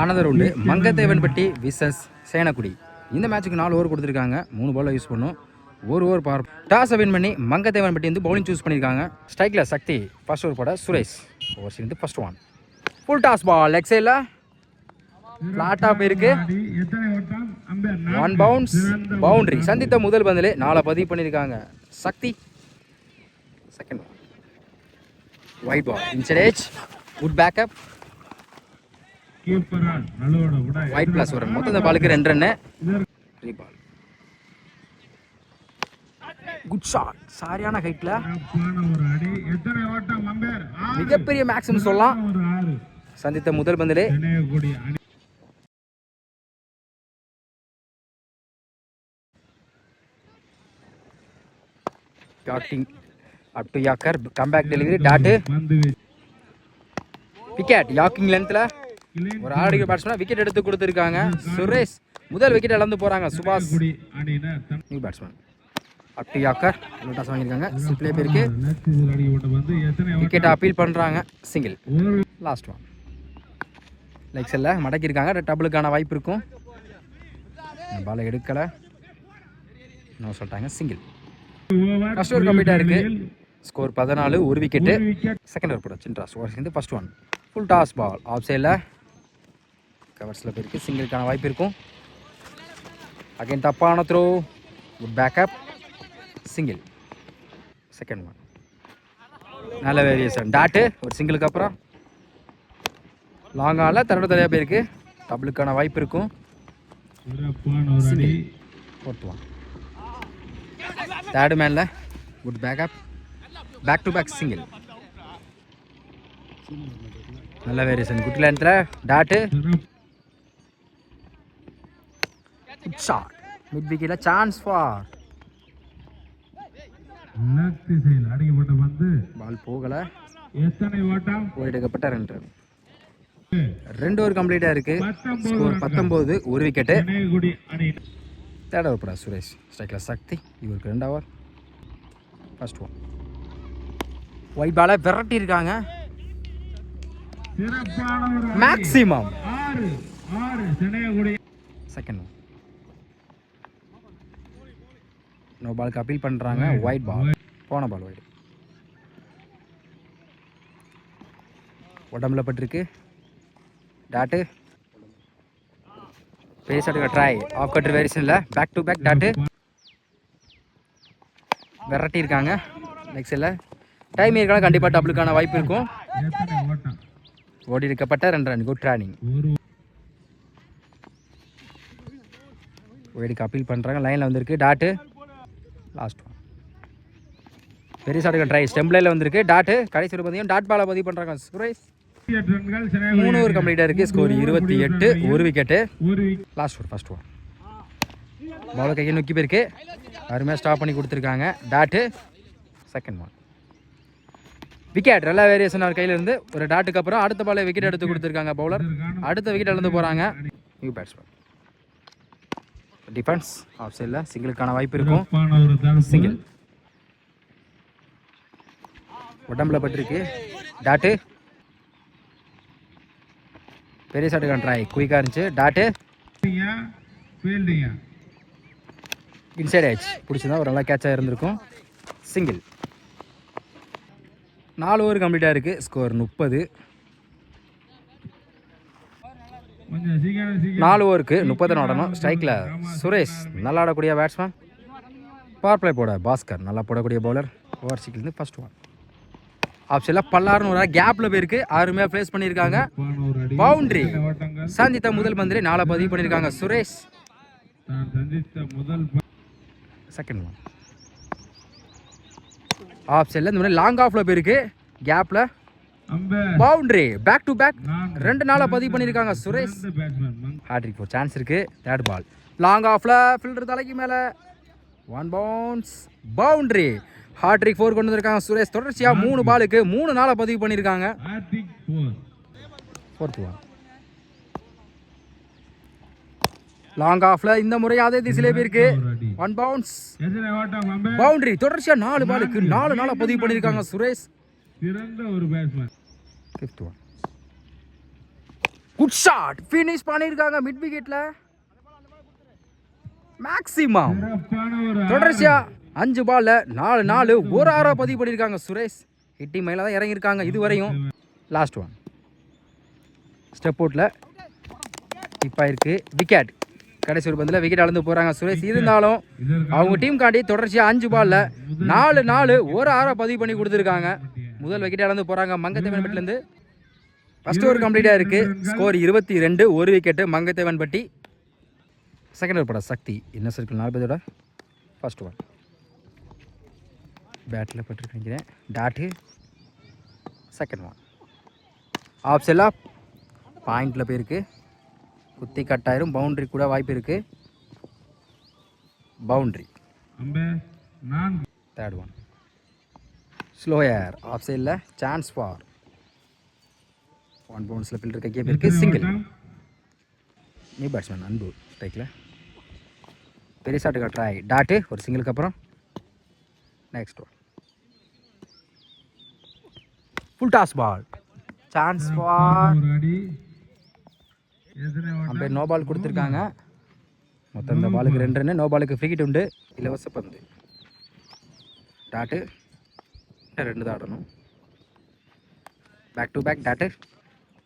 Another உண்டு Mangathevanpatti versus சேனக்குடி. இந்த மேட்சுக்கு 4 over கொடுத்துருக்காங்க. 3 பால் யூஸ் பண்ணும். ஒரு ஓவர் பார். டாஸை வின் பண்ணி மங்கத்தேவன்பட்டி வந்து பவுலிங் சூஸ் பண்ணியிருக்காங்க. ஸ்ட்ரைக்கில் சக்தி, ஃபர்ஸ்ட் ஓவர் போட சுரேஷ். ஓவர் சேர்ந்து first one. Full toss ball leg சைடில் ஃப்ளாட்டாக போயிருக்கு. 1 பவுன்ஸ் பவுண்டரி. சந்தித்த முதல் பந்தில் 4 பதிவு பண்ணியிருக்காங்க Sakthi. Second one. Wide ball inside good backup. Wide plus வரும். மொத்த பாலுக்கு 2 ரன்னு. பால் குட் ஷாட். சரியான ஹைட்ல மிகப்பெரிய மேக்ஸிமம் சொல்லலாம். சந்தித்த முதல் பந்திலே up to yorker comeback delivery dot wicket. Yorking லென்த்ல ஒரு ஆடிக்கு பேட்ஸ்மேன் விக்கெட் எடுத்து கொடுத்துருக்காங்க. சுரேஷ் முதல் விக்கெட் இழந்து போறாங்க. சுபாஷ் new batsman up to yorker toss வாங்கியிருக்காங்க. சிப்ளே பேருக்கு விக்கெட் அப்பீல் பண்றாங்க. சிங்கிள். Last one. லெக் செல்ல மடக்கியிருக்காங்க. டபுளுக்கான வாய்ப்பு இருக்கும். பாலை எடுக்கல. நோ சொல்லிட்டாங்க. சிங்கிள். ஃபர்ஸ்ட் ஓவர் கம்ப்ளீட்டாக இருக்கு. ஸ்கோர் 14. ஒரு விக்கெட்டு. செகண்ட் ஓவர் போட சின்ராஸ். ஓவர் சேர்ந்து first one. Full toss ball off சைடில் கவர்ஸில் போயிருக்கு. சிங்கிளுக்கான வாய்ப்பு இருக்கும். அகைன் தப்பான throw. Good backup. Single. Second one. நல்ல வேரியேஷன் டாட்டு. ஒரு சிங்கிளுக்கு அப்புறம் லாங் ஆல தரோட தலையாக போயிருக்கு. டபுளுக்கான வாய்ப்பு இருக்கும். Fourth one. தேர்டு மேனில் good backup. Back to back single. நல்ல வேரியேஷன் குட் லென்த்தில் டாட்டு. Good shot. மிட் விக்கெட்டில் சான்ஸ் ஃபார். பால் போகல. எடுக்கப்பட்ட 2 ரன். 2 ஓவர் கம்ப்ளீட்டாக இருக்கு. ஸ்கோர் 19. ஒரு விக்கெட்டு. தேர்ட் ஓவர் போட சுரேஷ். ஸ்ட்ரைக்கில் சக்தி. இவருக்கு 2 ஓவர். First one. ஒயிட் பாலை விரட்டி இருக்காங்க. மேக்ஸிமம். Second one. நோ பாலுக்கு அப்பீல் பண்ணுறாங்க. Wide ball. போன பால் ஒயிட். உடம்புல பட்டிருக்கு. டாட்டு. பேசாட்டுக்க ட்ரை. ஆஃப் கட் வேரியேஷனில் பேக் டு பேக் டாட்டு. விரட்டி இருக்காங்க. நெக்ஸ்டில் டைம் இருக்காங்க. கண்டிப்பாக டபுளுக்கான வாய்ப்பு இருக்கும். ஓடி இருக்கப்பட்ட 2 ரன். Good running. ஒயிடுக்கு அப்பீல் பண்ணுறாங்க. லைனில் வந்திருக்கு டாட்டு. Last one. பெரிய ஷாட்டுக்கு ட்ரை. ஸ்டெம்ப்லையில் வந்திருக்கு டாட்டு. கடைசி ஒரு பதியும் டாட் பாலை பதிவு பண்ணுறாங்க சுரேஷ். 3 ஓவர் கம்ப்ளீட்டாக இருக்குது. ஸ்கோர் 28. ஒரு wicket. Last over first one. பாலை கையை நோக்கி போயிருக்கு. அருமையாக ஸ்டாப் பண்ணி கொடுத்துருக்காங்க டாட்டு. Second one. விக்கெட். நல்ல வேரியேஷன் அவர் கையிலேருந்து. ஒரு டாட்டுக்கு அப்புறம் அடுத்த பாலை விக்கெட் எடுத்து கொடுத்துருக்காங்க பவுலர். அடுத்த விக்கெட் இழந்து போகிறாங்க. New batsman. டிஃபென்ஸ் ஆஃப் சைடில் சிங்கிளுக்கான வாய்ப்பு இருக்கும். சிங்கிள். உடம்புல பட்டிருக்கு டாட்டு. பெரிய ஷாட்டுக்கான ட்ரை. குயிக்காக இருந்துச்சு டாட்டு. இன்சைட் எட்ஜ் பிடிச்சிருந்தா ஒரு நல்லா கேட்சாக இருந்திருக்கும். சிங்கிள். 4 ஓவர் கம்ப்ளீட்டாக இருக்குது. ஸ்கோர் 30. 4 ஓவருக்கு 30 ஆடணும். ஸ்ட்ரைக்கில் சுரேஷ் நல்லா ஆடக்கூடிய பேட்ஸ்மேன். பவர் பிளே போட பாஸ்கர் நல்லா போடக்கூடிய பவுலர். ஓவர் சிக்கிலேருந்து ஃபர்ஸ்ட் ஒன். ஆப்ஷனில் பல்லாருன்னு ஒரு கேப்பில் போயிருக்கு. அருமையாக ஃபேஸ் பண்ணியிருக்காங்க. பவுண்டரி. சந்தித்த முதல் பந்திலே 4 பதிவு பண்ணியிருக்காங்க சுரேஷ். Second one. ஆஃப் சைடில் இந்த மாதிரி லாங் ஆஃபில் போயிருக்கு. கேப்பில் பவுண்டரி. பேக் டு பேக் 2 நாளாக பதிவு பண்ணியிருக்காங்க சுரேஷ். ஹேட்ரிக் போர் சான்ஸ் இருக்குது. தேர்ட் பால் லாங் ஆஃபில் ஃபில்டர் தலைக்கு மேலே 1 பவுன்ஸ் பவுண்டரி. ஹேட்ரிக் 4 கொண்டு வந்திருக்காங்க சுரேஷ். தொடர்ச்சியாக 3 பாலுக்கு 3 நாளாக பதிவு பண்ணியிருக்காங்க. Fourth one. லாங் ஆஃப்ல இந்த முறை அதே திசையிலே போயிருக்கு. 1 பவுன்ஸ் பவுண்டரி. தொடர்ச்சியா 4 பாலுக்கு 4 நாளா பதிவு பண்ணியிருக்காங்க சுரேஷ். சிறந்த ஒரு batsman. Fifth one. Good shot, finish பண்ணியிருக்காங்க மிட் விக்கெட்டில். மேக்ஸிமம் தொடர்ச்சியா 5 பால்ல 4 ஒரு 6 பதிவு பண்ணியிருக்காங்க சுரேஷ். ஹிட்டிங் மேலே தான் இறங்கியிருக்காங்க இதுவரையும். Last one. ஸ்டெப் அவுட்டில் இப்போ இருக்கு விக்கெட். கடைசி ஒரு பந்தில் விக்கெட் அளந்து போகிறாங்க சுரேஷ். இருந்தாலும் அவங்க டீம் காண்டி தொடர்ச்சியாக 5 பால்ல 4 ஒரு 6 பதிவு பண்ணி கொடுத்துருக்காங்க. முதல் விக்கெட் அளந்து போகிறாங்க மங்கத்தேவன்பட்டிலேருந்து. ஃபர்ஸ்ட் ஓவர் கம்ப்ளீட்டாக இருக்குது. ஸ்கோர் 22, ஒரு விக்கெட்டு மங்கத்தேவன்பட்டி. செகண்ட் ஓவர் பட சக்தி என்ன சர்க்கிள் 40ஓட ஃபர்ஸ்ட் ஒன். பேட்டில் பட்டிருக்கேன் டாட்டு. Second one. ஆஃப் செல்லா பாயிண்டில் போயிருக்கு. குத்தி கட்டாயிரும். பவுண்ட்ரி கூட வாய்ப்பு இருக்குது. Boundary. Third one. Slower off சைடில் சான்ஸ் ஃபார் 1 பவுன்ஸில் ஃபில்டர் கைக்கே போயிருக்கு. சிங்கிள். நியூ பேட்ஸ்மேன் அன்பு ஸ்ட்ரைக்கில் பெரிய ஷாட்டுக்கு ட்ரை. டாட்டு ஒரு சிங்கிளுக்கு அப்புறம் next one. Full toss ball. Chance for umpire no ball கொடுத்துருக்காங்க. மொத்தம் இந்த பாலுக்கு 2 ரன். நோ பாலுக்கு ஃப்ரீ ஹிட் உண்டு. இலவச பந்து. டாட்டு 2 தான் ஆடணும். Back to back dot.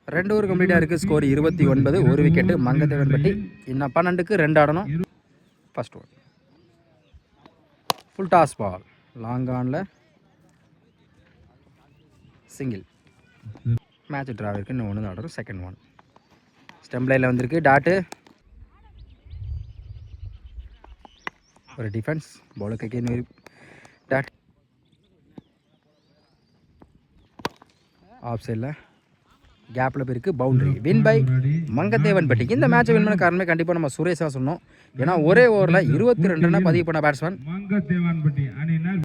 2 over கம்ப்ளீட்டாக இருக்குது. ஸ்கோர் 29, ஒரு விக்கெட்டு மங்கத்தேவன்பட்டி. இன்னும் 12க்கு 2 ஆடணும். First one. Full toss ball long ஆனில் சிங்கிள். மேட்ச் ட்ராவ் இருக்குது. இன்னும் 1 தான் ஆடணும். Second one. ஸ்டெம்ப் லைனில் வந்திருக்கு. டாட்டு ஒரு டிஃபென்ஸ். பவுலுக்கு கைக்கு டாட். ஆஃப் சைடில் கேப்பில் போயிருக்கு. பவுண்ட்ரி. வின் பை மங்கத்தேவன்பட்டிக்கு. இந்த மேட்சை வின் பண்ண காரணமே கண்டிப்பாக நம்ம சுரேஷாக சொன்னோம். ஏன்னா ஒரே ஓவரில் 22 ரன்னை பதிவு பண்ண பேட்ஸ்மேன்.